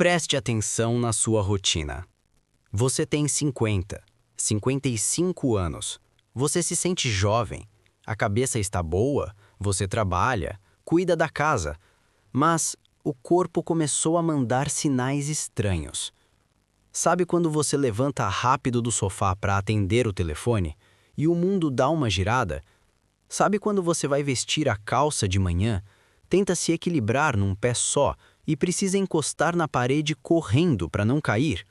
Preste atenção na sua rotina. Você tem 50, 55 anos. Você se sente jovem. A cabeça está boa, você trabalha, cuida da casa. Mas o corpo começou a mandar sinais estranhos. Sabe quando você levanta rápido do sofá para atender o telefone e o mundo dá uma girada? Sabe quando você vai vestir a calça de manhã, tenta se equilibrar num pé só e precisa encostar na parede correndo para não cair?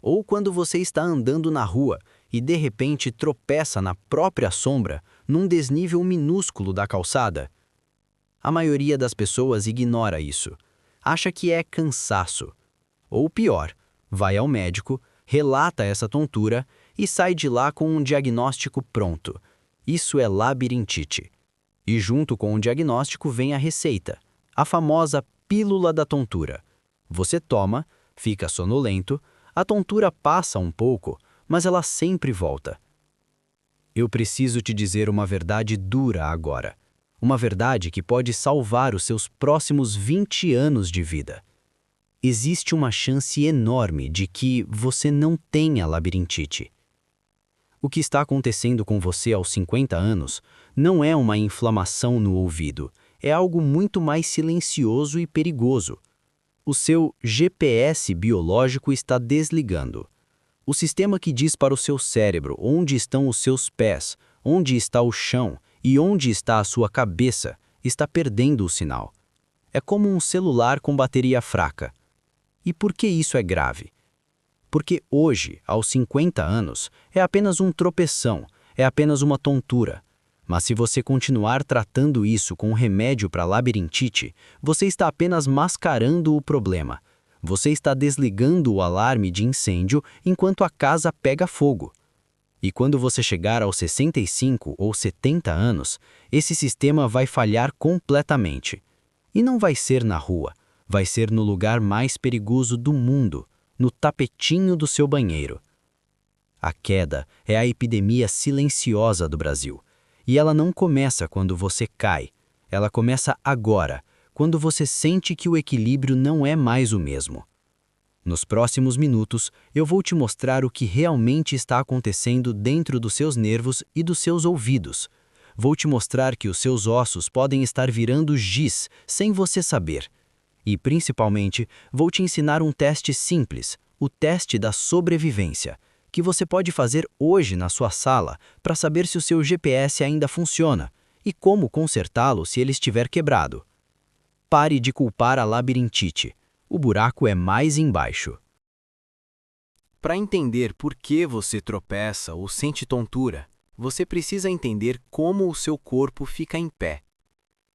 Ou quando você está andando na rua e de repente tropeça na própria sombra, num desnível minúsculo da calçada? A maioria das pessoas ignora isso. Acha que é cansaço. Ou pior, vai ao médico, relata essa tontura e sai de lá com um diagnóstico pronto. Isso é labirintite. E junto com o diagnóstico vem a receita, a famosa pílula da tontura. Você toma, fica sonolento, a tontura passa um pouco, mas ela sempre volta. Eu preciso te dizer uma verdade dura agora. Uma verdade que pode salvar os seus próximos 20 anos de vida. Existe uma chance enorme de que você não tenha labirintite. O que está acontecendo com você aos 50 anos não é uma inflamação no ouvido, é algo muito mais silencioso e perigoso. O seu GPS biológico está desligando. O sistema que diz para o seu cérebro onde estão os seus pés, onde está o chão e onde está a sua cabeça, está perdendo o sinal. É como um celular com bateria fraca. E por que isso é grave? Porque hoje, aos 50 anos, é apenas um tropeção, é apenas uma tontura. Mas se você continuar tratando isso com remédio para labirintite, você está apenas mascarando o problema. Você está desligando o alarme de incêndio enquanto a casa pega fogo. E quando você chegar aos 65 ou 70 anos, esse sistema vai falhar completamente. E não vai ser na rua, vai ser no lugar mais perigoso do mundo, no tapetinho do seu banheiro. A queda é a epidemia silenciosa do Brasil. E ela não começa quando você cai. Ela começa agora, quando você sente que o equilíbrio não é mais o mesmo. Nos próximos minutos, eu vou te mostrar o que realmente está acontecendo dentro dos seus nervos e dos seus ouvidos. Vou te mostrar que os seus ossos podem estar virando giz sem você saber. E, principalmente, vou te ensinar um teste simples, o teste da sobrevivência, que você pode fazer hoje na sua sala para saber se o seu GPS ainda funciona e como consertá-lo se ele estiver quebrado. Pare de culpar a labirintite. O buraco é mais embaixo. Para entender por que você tropeça ou sente tontura, você precisa entender como o seu corpo fica em pé.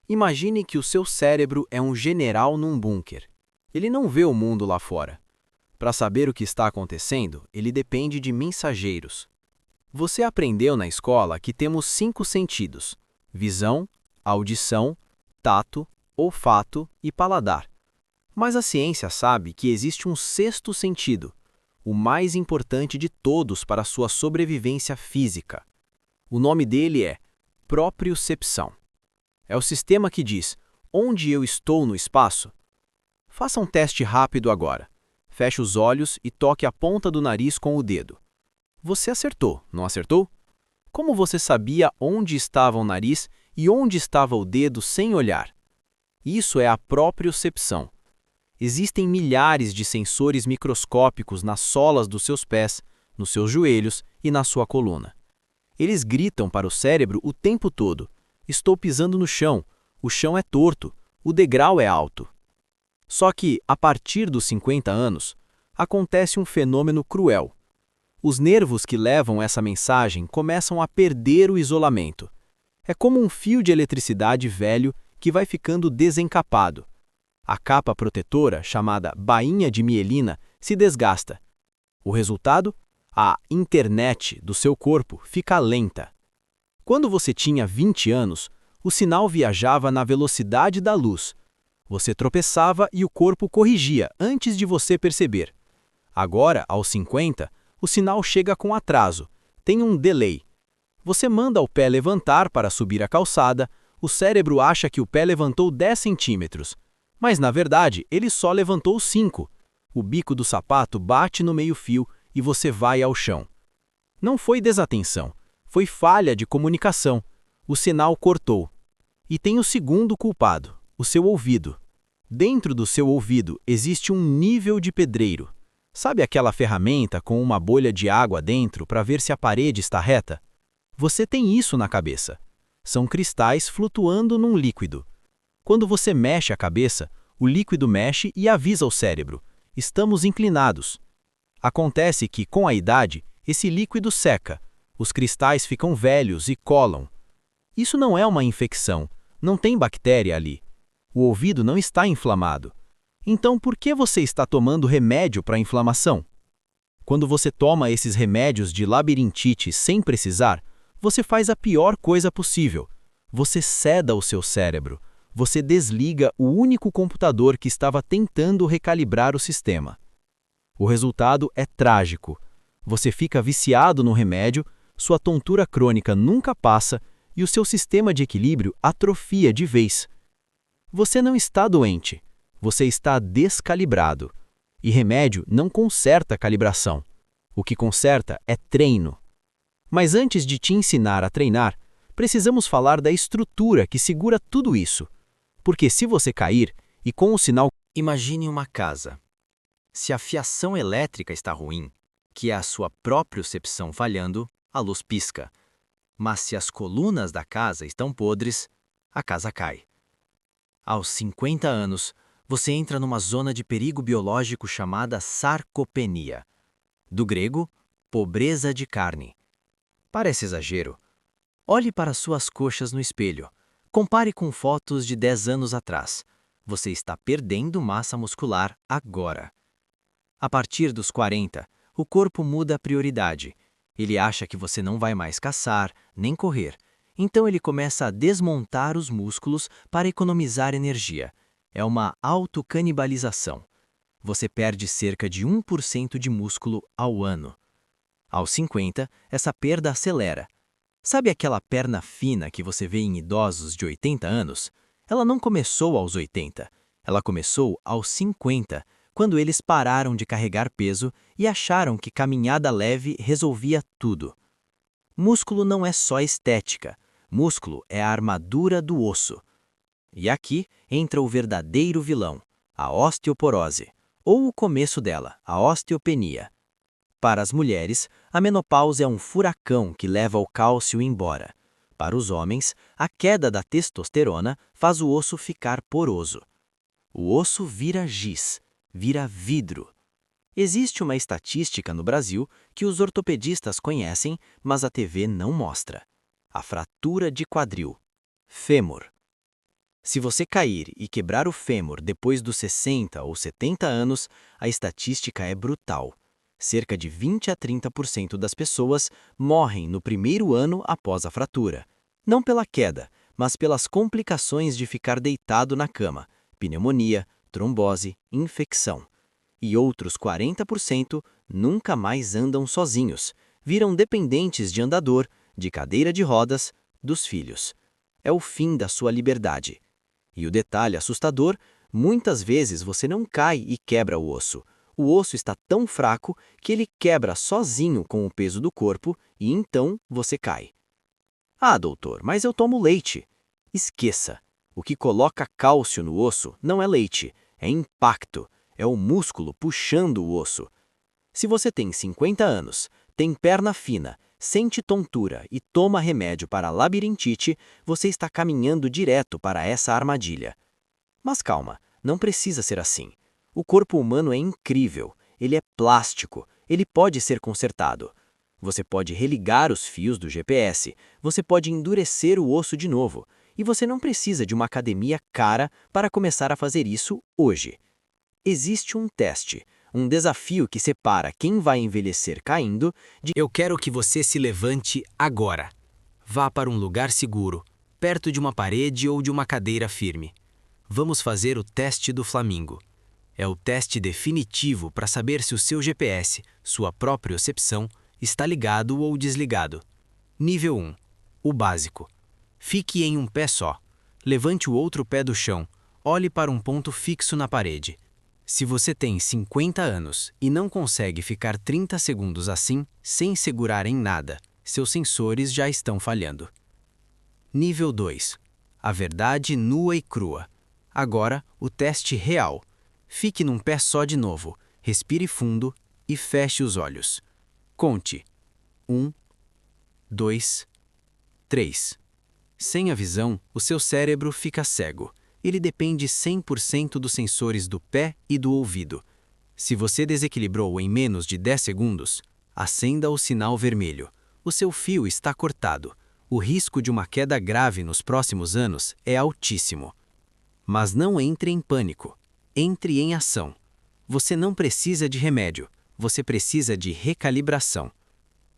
Imagine que o seu cérebro é um general num bunker. Ele não vê o mundo lá fora. Para saber o que está acontecendo, ele depende de mensageiros. Você aprendeu na escola que temos 5 sentidos: visão, audição, tato, olfato e paladar. Mas a ciência sabe que existe um 6º sentido, o mais importante de todos para a sua sobrevivência física. O nome dele é propriocepção. É o sistema que diz onde eu estou no espaço. Faça um teste rápido agora. Feche os olhos e toque a ponta do nariz com o dedo. Você acertou, não acertou? Como você sabia onde estava o nariz e onde estava o dedo sem olhar? Isso é a propriocepção. Existem milhares de sensores microscópicos nas solas dos seus pés, nos seus joelhos e na sua coluna. Eles gritam para o cérebro o tempo todo: estou pisando no chão, o chão é torto, o degrau é alto. Só que, a partir dos 50 anos, acontece um fenômeno cruel. Os nervos que levam essa mensagem começam a perder o isolamento. É como um fio de eletricidade velho que vai ficando desencapado. A capa protetora, chamada bainha de mielina, se desgasta. O resultado? A internet do seu corpo fica lenta. Quando você tinha 20 anos, o sinal viajava na velocidade da luz. Você tropeçava e o corpo corrigia antes de você perceber. Agora, aos 50, o sinal chega com atraso, tem um delay. Você manda o pé levantar para subir a calçada, o cérebro acha que o pé levantou 10 centímetros, mas na verdade ele só levantou 5. O bico do sapato bate no meio-fio e você vai ao chão. Não foi desatenção, foi falha de comunicação. O sinal cortou. E tem o segundo culpado, o seu ouvido. Dentro do seu ouvido existe um nível de pedreiro. Sabe aquela ferramenta com uma bolha de água dentro para ver se a parede está reta? Você tem isso na cabeça. São cristais flutuando num líquido. Quando você mexe a cabeça, o líquido mexe e avisa ao cérebro: estamos inclinados. Acontece que, com a idade, esse líquido seca, os cristais ficam velhos e colam. Isso não é uma infecção, não tem bactéria ali. O ouvido não está inflamado. Então, por que você está tomando remédio para a inflamação? Quando você toma esses remédios de labirintite sem precisar, você faz a pior coisa possível. Você ceda o seu cérebro. Você desliga o único computador que estava tentando recalibrar o sistema. O resultado é trágico. Você fica viciado no remédio, sua tontura crônica nunca passa e o seu sistema de equilíbrio atrofia de vez. Você não está doente, você está descalibrado. E remédio não conserta a calibração. O que conserta é treino. Mas antes de te ensinar a treinar, precisamos falar da estrutura que segura tudo isso. Porque se você cair e com o sinal... Imagine uma casa. Se a fiação elétrica está ruim, que é a sua propriocepção falhando, a luz pisca. Mas se as colunas da casa estão podres, a casa cai. Aos 50 anos, você entra numa zona de perigo biológico chamada sarcopenia. Do grego, pobreza de carne. Parece exagero. Olhe para suas coxas no espelho. Compare com fotos de 10 anos atrás. Você está perdendo massa muscular agora. A partir dos 40, o corpo muda a prioridade. Ele acha que você não vai mais caçar, nem correr. Então ele começa a desmontar os músculos para economizar energia. É uma autocanibalização. Você perde cerca de 1% de músculo ao ano. Aos 50, essa perda acelera. Sabe aquela perna fina que você vê em idosos de 80 anos? Ela não começou aos 80. Ela começou aos 50, quando eles pararam de carregar peso e acharam que caminhada leve resolvia tudo. Músculo não é só estética. Músculo é a armadura do osso. E aqui entra o verdadeiro vilão, a osteoporose, ou o começo dela, a osteopenia. Para as mulheres, a menopausa é um furacão que leva o cálcio embora. Para os homens, a queda da testosterona faz o osso ficar poroso. O osso vira giz, vira vidro. Existe uma estatística no Brasil que os ortopedistas conhecem, mas a TV não mostra. A fratura de quadril, fêmur. Se você cair e quebrar o fêmur depois dos 60 ou 70 anos, a estatística é brutal. Cerca de 20 a 30% das pessoas morrem no primeiro ano após a fratura. Não pela queda, mas pelas complicações de ficar deitado na cama, pneumonia, trombose, infecção. E outros 40% nunca mais andam sozinhos, viram dependentes de andador, de cadeira de rodas, dos filhos. É o fim da sua liberdade. E o detalhe assustador, muitas vezes você não cai e quebra o osso. O osso está tão fraco que ele quebra sozinho com o peso do corpo e então você cai. Ah, doutor, mas eu tomo leite. Esqueça. O que coloca cálcio no osso não é leite, é impacto. É o músculo puxando o osso. Se você tem 50 anos, tem perna fina, sente tontura e toma remédio para labirintite, você está caminhando direto para essa armadilha. Mas calma, não precisa ser assim. O corpo humano é incrível, ele é plástico, ele pode ser consertado. Você pode religar os fios do GPS, você pode endurecer o osso de novo, e você não precisa de uma academia cara para começar a fazer isso hoje. Existe um teste, um desafio que separa quem vai envelhecer caindo de... Eu quero que você se levante agora. Vá para um lugar seguro, perto de uma parede ou de uma cadeira firme. Vamos fazer o teste do flamingo. É o teste definitivo para saber se o seu GPS, sua propriocepção, está ligado ou desligado. Nível 1. O básico. Fique em um pé só. Levante o outro pé do chão. Olhe para um ponto fixo na parede. Se você tem 50 anos e não consegue ficar 30 segundos assim, sem segurar em nada, seus sensores já estão falhando. Nível 2. A verdade nua e crua. Agora, o teste real. Fique num pé só de novo, respire fundo e feche os olhos. Conte. 1, 2, 3. Sem a visão, o seu cérebro fica cego. Ele depende 100% dos sensores do pé e do ouvido. Se você desequilibrou em menos de 10 segundos, acenda o sinal vermelho. O seu fio está cortado. O risco de uma queda grave nos próximos anos é altíssimo. Mas não entre em pânico. Entre em ação. Você não precisa de remédio. Você precisa de recalibração.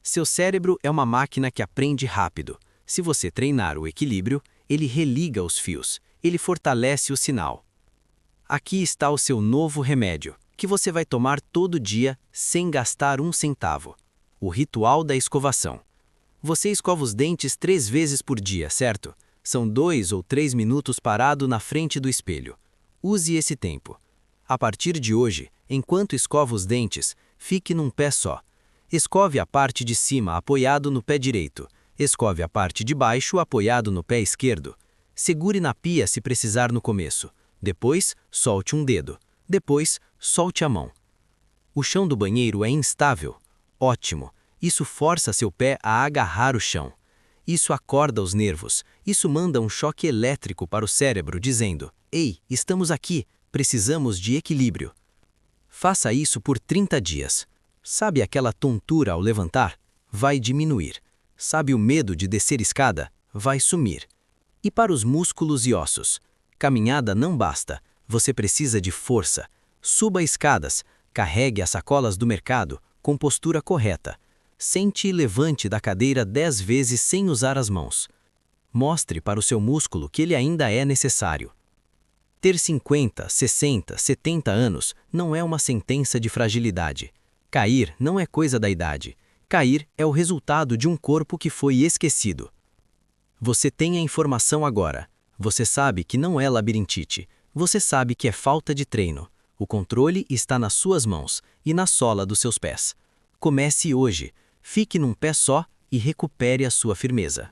Seu cérebro é uma máquina que aprende rápido. Se você treinar o equilíbrio, ele religa os fios. Ele fortalece o sinal. Aqui está o seu novo remédio, que você vai tomar todo dia sem gastar um centavo. O ritual da escovação. Você escova os dentes 3 vezes por dia, certo? São 2 ou 3 minutos parado na frente do espelho. Use esse tempo. A partir de hoje, enquanto escova os dentes, fique num pé só. Escove a parte de cima apoiado no pé direito. Escove a parte de baixo apoiado no pé esquerdo. Segure na pia se precisar no começo. Depois, solte um dedo. Depois, solte a mão. O chão do banheiro é instável. Ótimo. Isso força seu pé a agarrar o chão. Isso acorda os nervos. Isso manda um choque elétrico para o cérebro dizendo: "Ei, estamos aqui. Precisamos de equilíbrio." Faça isso por 30 dias. Sabe aquela tontura ao levantar? Vai diminuir. Sabe o medo de descer escada? Vai sumir. E para os músculos e ossos? Caminhada não basta. Você precisa de força. Suba escadas. Carregue as sacolas do mercado com postura correta. Sente e levante da cadeira 10 vezes sem usar as mãos. Mostre para o seu músculo que ele ainda é necessário. Ter 50, 60, 70 anos não é uma sentença de fragilidade. Cair não é coisa da idade. Cair é o resultado de um corpo que foi esquecido. Você tem a informação agora. Você sabe que não é labirintite. Você sabe que é falta de treino. O controle está nas suas mãos e na sola dos seus pés. Comece hoje. Fique num pé só e recupere a sua firmeza.